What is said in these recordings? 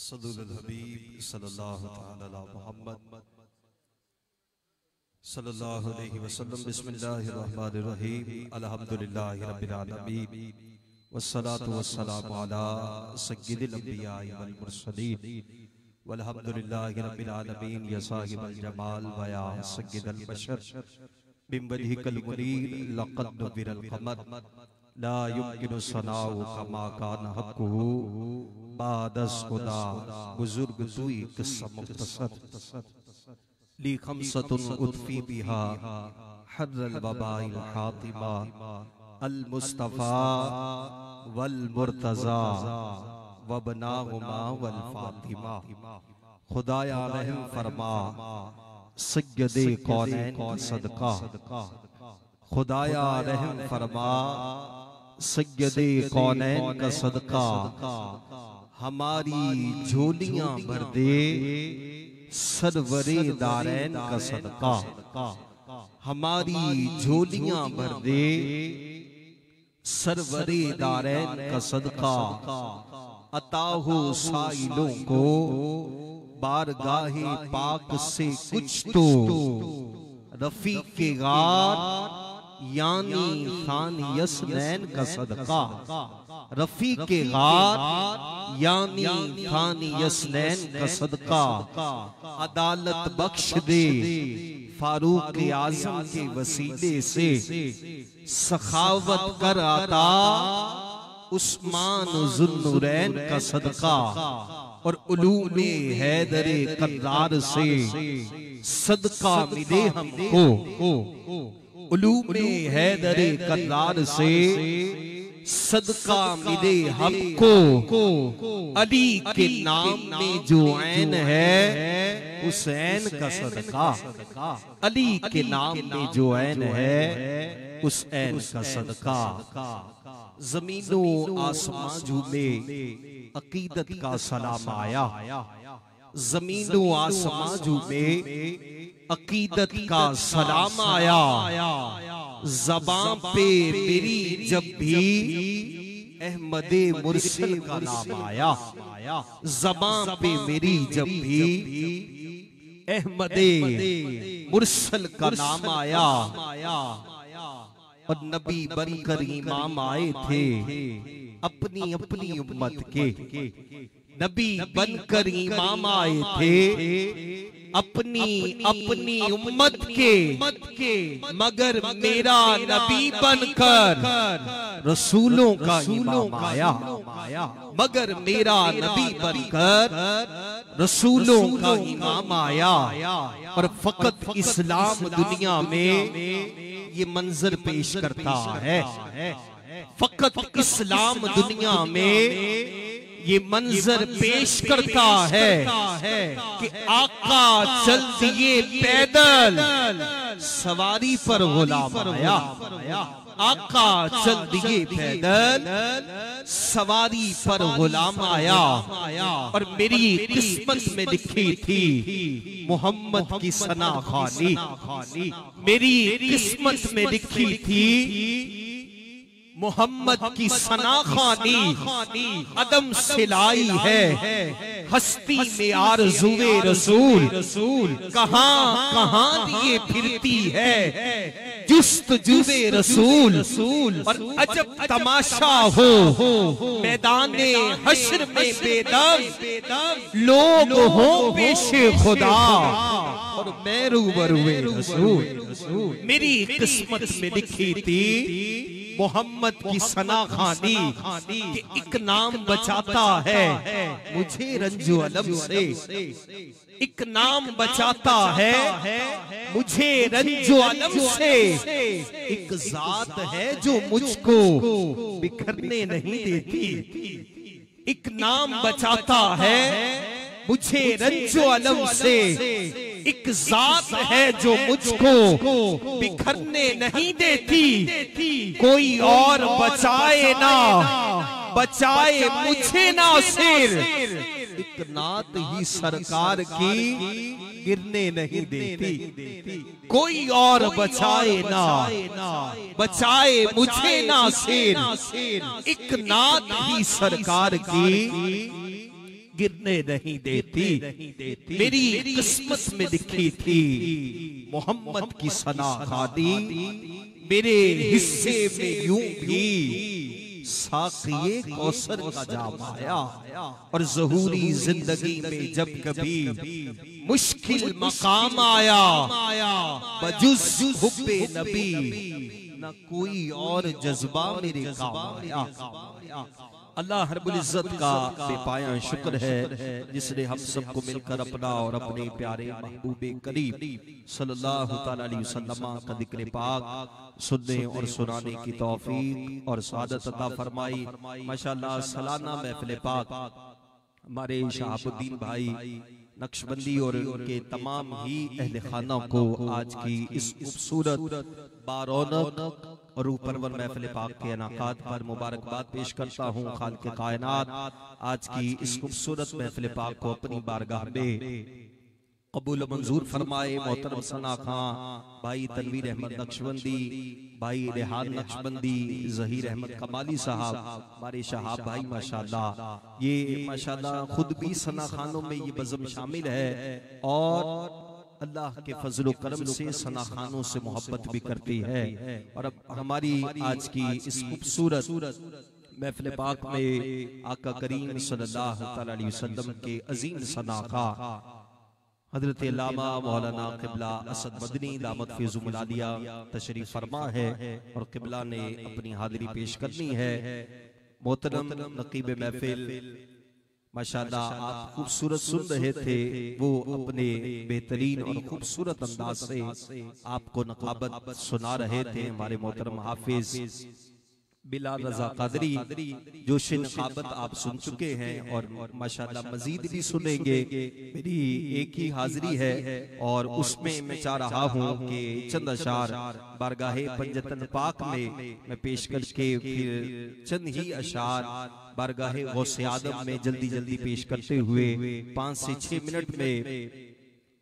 सल्लल्लाहु हबीब सल्लल्लाहु तआला अला मुहम्मद सल्लल्लाहु अलैहि वसल्लम। बिस्मिल्लाहिर रहमानिर रहीम। अल्हम्दुलिल्लाहि रब्बिल आलमीन वस्सलातु वस्सलामु अला सय्यिदिल अंबिया वल मुरसलीन वल्हम्दुलिल्लाहि रब्बिल आलमीन। या साहिबल जमाल व या सय्यिदल बशर बिवजहिकल मुनीर लक़द नुव्विरल क़मर ला युमकिनु सनाउ कमा कान हक़्क़ुहु बादस खुदा। बुजुर्ग दुई किस्सा मुख्तसर ली खमसतुन उतफी बिहा हर्रल वबाइल हातिमा अल मुस्तफा वल मुर्तजा वबनाहुमा वल फातिमा। खुदाया रहम फरमा सय्यदे कौनैन का सदका। खुदाया रहम फरमा सय्यदे कौनैन का सदका। हमारी झोलियां भर दे सरवरे दारैन का सदका। हमारी झोलियां भर दे सरवरे दारैन का सदका। अता हो साइलों को बारगाहे पाक से कुछ तो रफीक के गार यानी खान यसनैन का सदका। रफीक के गार यानी खान यसनैन का सदका। अदालत बख्श दे फारूक आजम के वसीले से सखावत कर आता उस्मान जुन्नुरैन का सदका। और उलूमे हैदरे कर्रार से सदका मिले हमको। उलूमे हैदरे कर्रार से सदका मिले हमको। अली के नाम में जो ऐन है उस ऐन का सदका। अली के नाम में जो ऐन है उस ऐन का सदका। जमीनों आसमां झूमे अकीदत का सलाम आया। जमीनों आसमां झूमे अकीदत का सलाम आया। ज़बान पे मेरी जब भी अहमदे मुरसल का नाम आया। ज़बान पे मेरी जब भी अहमदे मुरसल का नाम आया। और नबी बनकर इमाम आए थे अपनी अपनी उम्मत के। नबी बनकर इमाम आए थे अपनी अपनी उम्मत के। मगर मेरा नबी बनकर रसूलों का इमाम आया। मगर मेरा नबी बनकर रसूलों का इमाम आया। और फकत इस्लाम दुनिया में ये मंजर पेश करता है। फकत इस्लाम दुनिया में ये मंजर पेश करता है कि आका चल दिए पैदल सवारी पर गुलाम आया। आका चल दिए पैदल सवारी पर गुलाम आया। और मेरी किस्मत में लिखी थी मोहम्मद की सना खानी। मेरी किस्मत में लिखी थी मोहम्मद की सना खानी। अदम सिलाई है हस्ती में आरज़ुए रसूल। कहां कहां लिए फिरती है जुस्तजुए रसूल। और अजब तमाशा हो मैदाने हश्र में बेदम लोग हो पेशे खुदा और मैं रूबरूए रसूल। मेरी किस्मत में लिखी थी मोहम्मद की सना खानी कि एक नाम बचाता है मुझे रंजो अलम से। एक नाम बचाता है मुझे रंजो अलम से। एक जात है जो मुझको बिखरने नहीं देती। एक नाम बचाता है मुझे रंजो अलम से। एक जात है जो मुझको बिखरने नहीं देती। कोई और बचाए ना बचाए मुझे ना सिर। एक नात ही सरकार की गिरने नहीं देती। कोई और बचाए ना बचाए मुझे ना सिर। एक नात ही सरकार की गिरने नहीं देती। मेरी किस्मत में लिखी थी मोहम्मद की सना खादी, मेरे हिस्से में यूं भी साक़िए कौसर का जाम आया। और ज़हूरी जिंदगी में जब कभी मुश्किल मकाम आया, बजुज़ हुब्बे नबी न कोई और जज्बा मेरे काम आया। अल्लाह रब्बुल इज्जत का बेपाया शुक्र है जिसने हम सबको मिलकर अपना और अपने प्यारे महबूबे करीम सल्लल्लाहु तआला अलैहि वसल्लम का जिक्र पाक सुनने और सुनाने की तौफीक और सादत अता फरमाई। माशाअल्लाह सालाना महफिल पाक हमारे शहाबुद्दीन भाई नक्शबंदी और उनके तमाम ही अहले खाना को आज की इस खूबसूरत बारौनक और ऊपरवर महफिल पाक के इनाकात पर मुबारकबाद पेश करता हूँ। खालिक कायनात आज की इस खूबसूरत महफिल पाक को अपनी बारगाह में कबूल मंजूर फरमाए। मोहतरम सना खां भाई तनवीर अहमद नक्शबंदी, भाई रेहान नक्शबंदी, जहीर अहमद कमाली साहब, हमारे शहाब भाई माशाल्लाह, ये माशाल्लाह खुद भी सना खानों में ये बज़म शामिल है और अल्लाह के फजल करम से सना खानों से मोहब्बत भी करती है। और अब हमारी आज की इस खूबसूरत महफिल पाक में आका करीम सल्लल्लाहु अलैहि वसल्लम के अजीम सना खा हजरत अल्लामा मौलाना क़िबला असद मदनी दामत फ़ैज़ुल आलिया तशरीफ फरमा है और क़िबला ने अपनी हाज़िरी पेश करनी है। मोहतरम नक़ीब महफिल माशाअल्लाह आप खूबसूरत सुन रहे थे, वो अपने बेहतरीन और खूबसूरत अंदाज से आपको नक़ाबत सुना रहे थे। हमारे मोहतरम हाफिज बिलाल रजा क़ादरी जोश नक़ाबत आप सुन चुके हैं और माशाअल्लाह मजीद भी सुनेंगे। मेरी एक ही हाजिरी है और उसमें मैं चाह रहा हूँ कि चंद अशार बारगाहे पंजतन पाक में मैं पेश करके फिर चंद ही अशार बारगाहे गौसे आदम में जल्दी जल्दी पेश करते हुए 5 से 6 मिनट में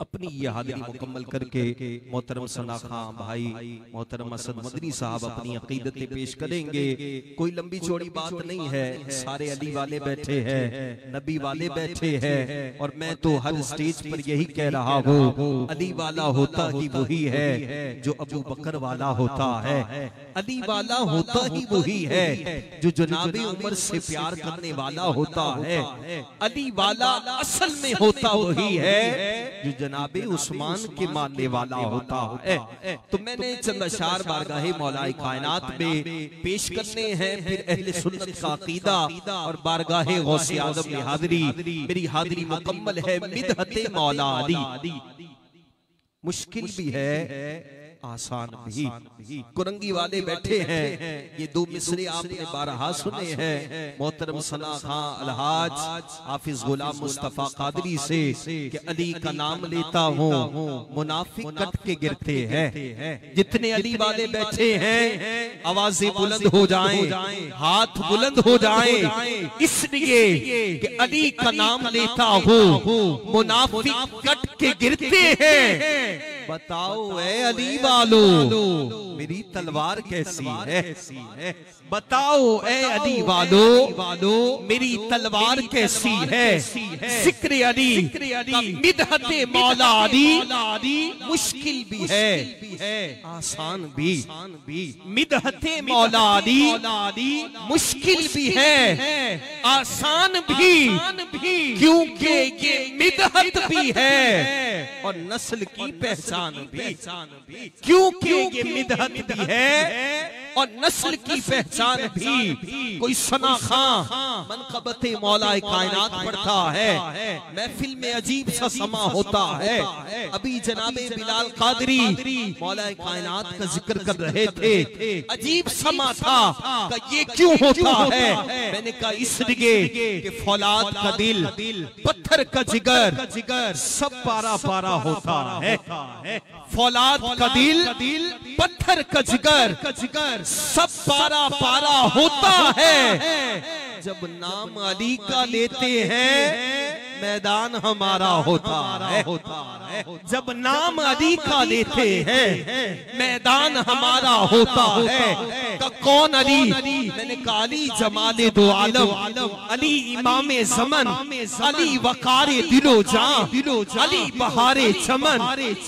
अपनी ये हाज़िरी मुकम्मल करके मोहतरम सना खां भाई मोहतरम असद मदनी साहब अपनी अकीदतें पेश करेंगे। कोई लंबी चौड़ी बात नहीं है, सारे अली वाले बैठे हैं, नबी वाले बैठे हैं और मैं तो हर स्टेज पर यही कह रहा हूँ, अली वाला होता ही वही है जो अबू बकर वाला होता है। अली वाला होता ही वही है जो जनाबे उमर से प्यार करने वाला होता है। अली वाला असल में होता वही है जो जनाबे उस्मान के मानने वाला होता है। तो मैंने चंद अशार बारगाहे मौलाए कायनात में पेश करने हैं, फिर अहले सुन्नत का अकीदा और बारगाहे गौसे आज़म में हाज़िरी। मेरी हाज़िरी मुकम्मल है मिदहते मौला अली। मुश्किल भी है आसान भी। कुरंगी वाले बैठे हैं, ये 2 मिसरे आपने बारहा सुने हैं मोहतरम सना खां अलहाज हाफिज गुलाम मुस्तफा कादरी से कि अली का नाम लेता हूँ मुनाफिक कट के गिरते हैं। जितने अली वाले बैठे हैं आवाजें बुलंद हो जाएं, हाथ बुलंद हो जाएं, इसलिए कि अली का नाम लेता हूँ मुनाफिक कट के गिरते हैं। बताओ ऐ अली वालो मेरी तलवार कैसी है, बताओ ऐ अली वालो मेरी तलवार कैसी है। जिक्र अली का मिदहते मौला अली मुश्किल भी है आसान भी। मिदहते मौला अली मुश्किल भी है आसान भी, क्योंकि ये मिदहत भी है और नस्ल की पहचान भी। क्योंकि ये मिदहत भी है और नस्ल की पहचान भी। कोई सना खां मनक़बते मौलाए कायनात पढ़ता है, महफिल में अजीब सा समा होता है। अभी जनाबे बिलाल क़ादरी मौलाए कायनात का जिक्र कर रहे थे, अजीब समा था कि ये क्यों होता है। मैंने कहा इसलिए कि फौलाद का दिल पत्थर का जिगर सब पारा पारा होता है। फौलाद का दिल पत्थर का जिगर सब पारा पारा होता है। जब नाम अली का लेते हैं मैदान हमारा होता है। जब नाम अली का लेते हैं मैदान हमारा होता है। कहा कौन अली? मैंने कहा अली जमाले दो आलम, अली इमामे ज़मन, अली वकारे दिलो जान, अली बहारे चमन,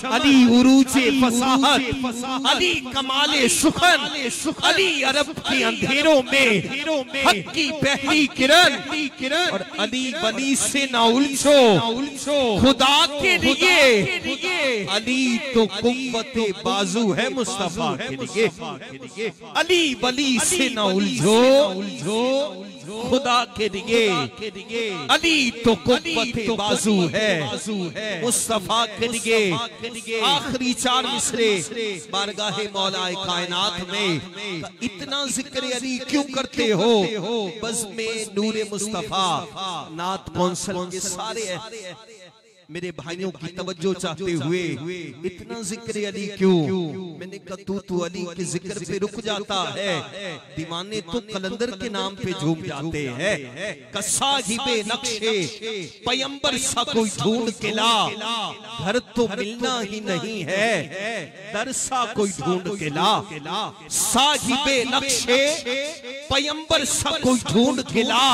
अली उरूजे फसाहत, अली कमाले सुखन, अली अरब के अंधेरों में हक की पहली किरण, और अली वली से ना उलझो खुदा के लिए, अली तो कुव्वते बाजू है मुस्तफा के लिए, अली वली से ना उलझो खुदा के लिए, अली तो कुव्वते बाजू है मुस्तफा के लिए। आखिरी 4 मिसरे बारगाहे मौलाए कायनात में इतना जिक्र अली क्यों करते हो? बस में नूरे मुस्तफा नात कौंसल के सारे मेरे भाइयों की तवज्जो चाहते हुए इतना जिक्र अली क्यों? मैंने कहा तू अली के जिक्र पे रुक जाता है, दीवाने तो कलंदर के नाम पे झूम जाते हैं। कसाहिबे नक्शे पैगंबर सा कोई ढूंढ के ला, घर तो मिलना ही नहीं है, दर सा कोई ढूंढ के ला। साहिबे नक्शे पैगंबर सा कोई ढूंढ के ला,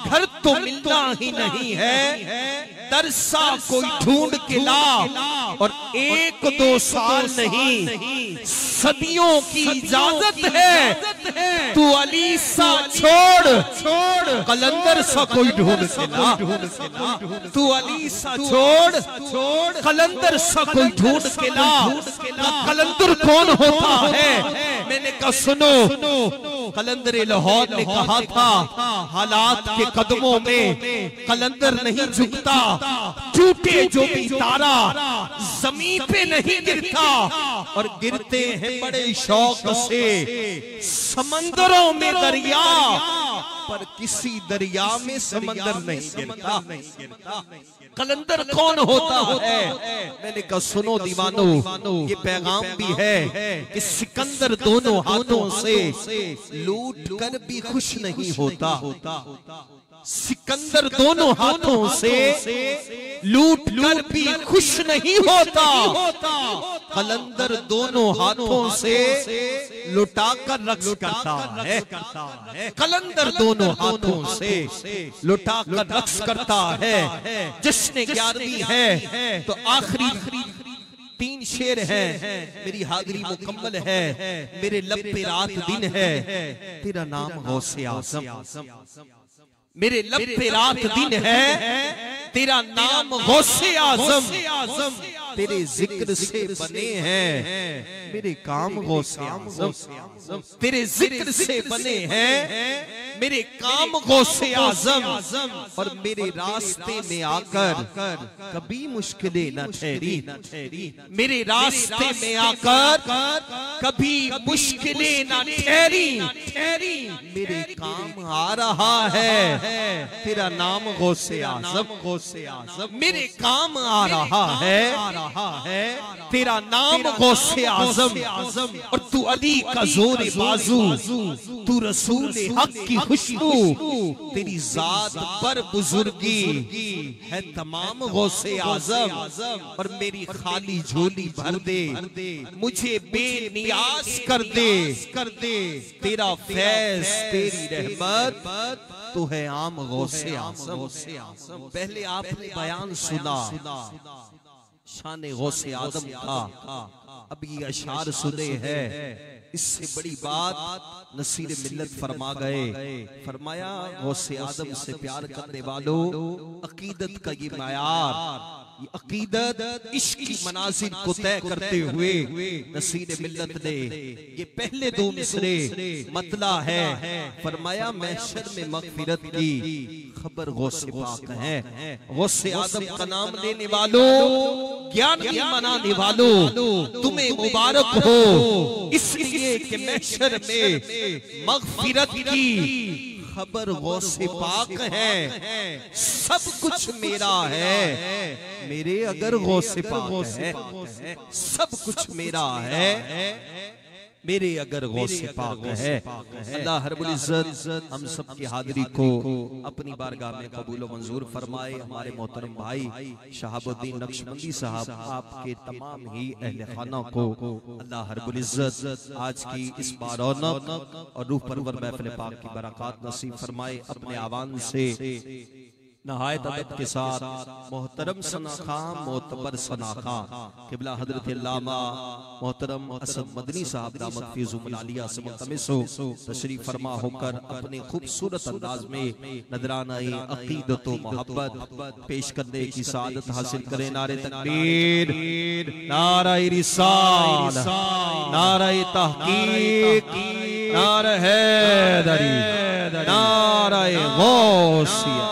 घर तो मिलना ही नहीं है, दरसा कोई ढूंढ के ला। और 1-2 साल नहीं, सदियों की इजाजत है, तू अली सा छोड़ कलंदर सा कोई ढूंढ के ला, तू अली सा छोड़ कलंदर सा कोई ढूंढ के ला। कलंदर कौन होता है? मैंने कहा सुनो, कलंदर लाहौर ने कहा था हालात के कदमों में कलंदर नहीं झुकता, टूटे जो भी तारा जमीन पे नहीं गिरता, और गिरते हैं बड़े शौक से समंदरों में दरिया, पर किसी दरिया में समंदर नहीं गिरता। कलंदर कौन होता है? मैंने कहा सुनो दीवानो, ये पैगाम भी है कि सिकंदर दोनों हाथों से लूट कर भी खुश नहीं होता। सिकंदर दोनों हाथों से लूट कर भी खुश नहीं होता, कलंदर दोनों हाथों से लुटाकर रक्स करता है। कलंदर दोनों हाथों से लुटाकर रक्स करता है। जिसने 11वीं है तो आखिरी 3 शेर है, मेरी हाजिरी मुकम्मल है, मेरे लब पे रात दिन है, तेरा नाम गौसे आज़म, मेरे लब पे रात दिन है, तेरा नाम गौसे आज़म, तेरे जिक्र से बने हैं मेरे काम गौसे आज़म, तेरे जिक्र से बने हैं मेरे काम गौसे आज़म, और मेरे रास्ते में आकर कभी मुश्किलें न ठहरी, मेरे रास्ते में आकर कभी मुश्किलें न ठहरी, मेरे काम आ रहा है तेरा नाम गौसे आज़म, मेरे काम आ रहा है तेरा नाम गौसे आज़म। और तू अली का जोर बाजू, तू रसूल हक की खुशबू, तेरी जात पर बुजुर्गी है तमाम गौसे आज़म, और मेरी खाली झोली भर दे, मुझे बेनियाज कर दे, तेरा फैज तेरी रहमत तो है आम गौसे आज़म। पहले आपने बयान सुना शान गौसे आज़म का, अब ये अशार सुने हैं, इससे बड़ी बात नसीर मिल्लत फरमा गए। फरमाया गौसे आज़म से प्यार करने वालों, अकीदत का ये मयार, ये अकीदत इश्क की मनाजिल को तय करते हुए नसीर मिल्लत ने ये पहले 2 मिसरे मतला है। फरमाया महशर में मगफिरत की खबर गौसे पाक है। गौसे आज़म का नाम लेने वालों, ज्ञान की मनाने वालों, तुम्हें मुबारक हो, इसलिए कि महशर में मगफिरत की खबर गौसे पाक है। सब कुछ मेरा है मेरे अगर गौसे पाक है, सब कुछ मेरा है मेरे अगर गौसे पाक है, अल्लाह रब्बुल इज्जत हम सब की हाजिरी को अपनी बारगाह में कबूल मंजूर फरमाए। हमारे मोहतरम भाई शहाबुद्दीन नक्शबंदी साहब, आपके तमाम ही अहले खाना को अल्लाह रब्बुल इज्जत आज की इस बारौनक और रूह परवर महफिल पाक की बरकत नसीब फरमाए। अपने आवान से नहायत अदब के साथ मोहतरम सना खां, मोतबर सना खां क़िबला हज़रत अल्लामा मोहतरम असद मदनी साहब दामत फ़ीज़ुल आलिया से मुल्तमिस हो तशरीफ फरमा होकर अपने खूबसूरत अंदाज में नजराना अक़ीदत व मोहब्बत पेश करने की सादत हासिल करें। नारे तकबीर, नारे रिसालत, नारे तहक़ीक़, नारे हैदरी, नारे गौसिया,